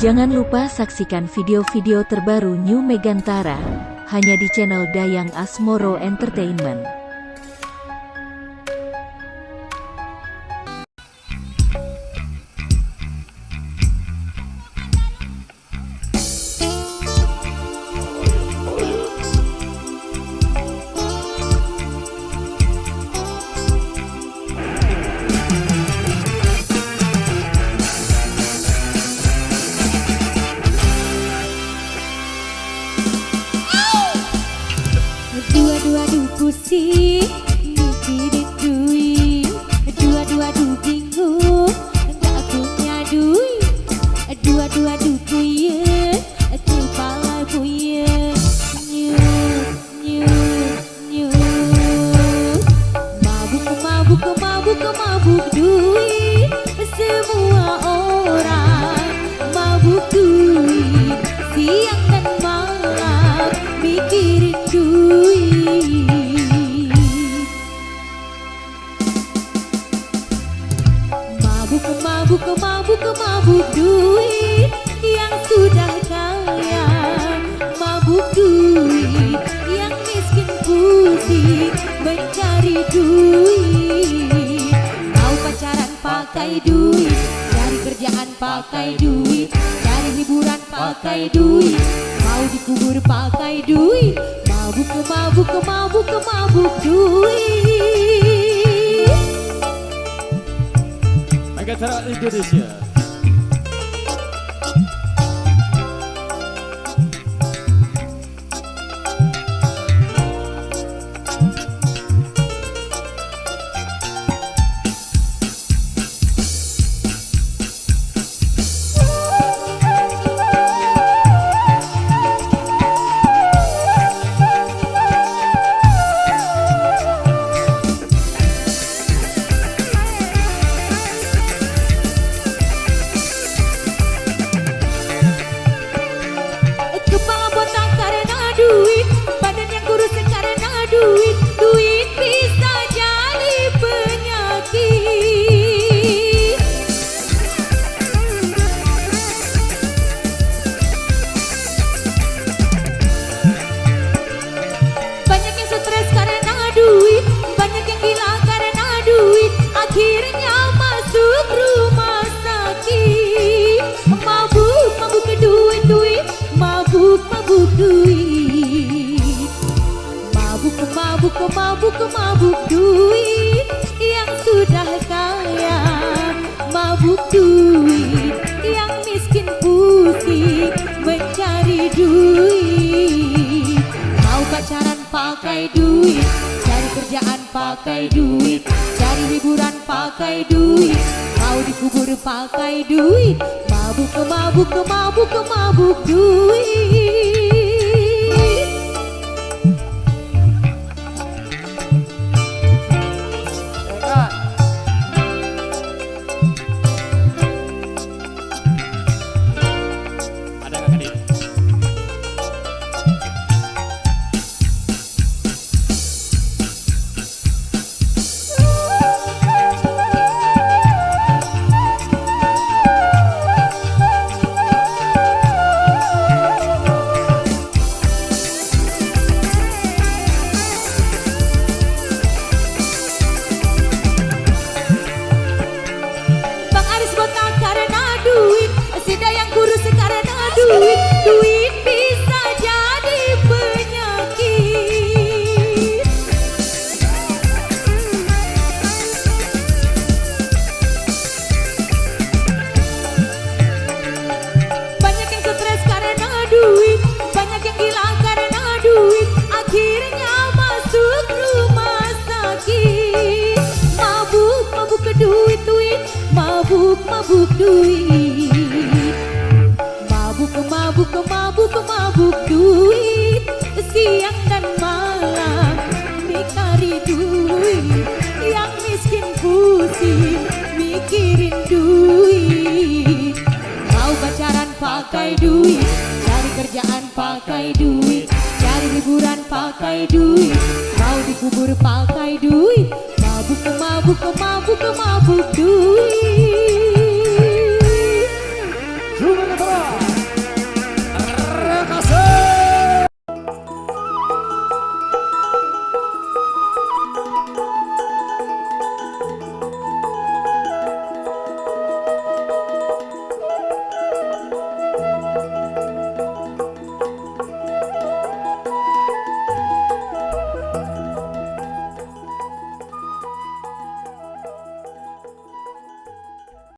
Jangan lupa saksikan video-video terbaru New Megantara, hanya di channel Dayang Asmoro Entertainment. Dua-dua pusing, mikirin duit. Dua-dua bingung, gak punya duit. Dua-dua puyeng, kepala puyeng. Nyut, nyut, nyut. Mabuk duit. Semua orang mabuk duit. Siang dan malam mikirin duit. Mabuk duit yang sudah kaya. Mabuk duit yang miskin pusing mencari duit. Mau pacaran pakai duit, cari kerjaan pakai duit, cari hiburan pakai duit, mau dikubur pakai duit. Mabuk duit. Megantara Indonesia. Duit bisa jadi penyakit. Banyak yang stres karena duit, banyak yang gila karena duit, akhirnya masuk rumah sakit. Mabuk ke duit, mabuk duit. Mabuk duit yang sudah kaya. Mabuk duit yang miskin pusing mencari duit. Mau pacaran pakai duit, cari kerjaan pakai duit, cari hiburan pakai duit, mau dikubur pakai duit. Mabuk duit. Duit bisa jadi penyakit. Banyak yang stres karena duit, banyak yang gila karena duit, akhirnya masuk rumah sakit. Mabuk ke duit, mabuk duit. Mabuk duit, siang dan malam mikari duit, yang miskin pusing mikirin duit. Mau pacaran pakai duit, cari kerjaan pakai duit, cari hiburan pakai duit, mau dikubur pakai duit. Mabuk duit.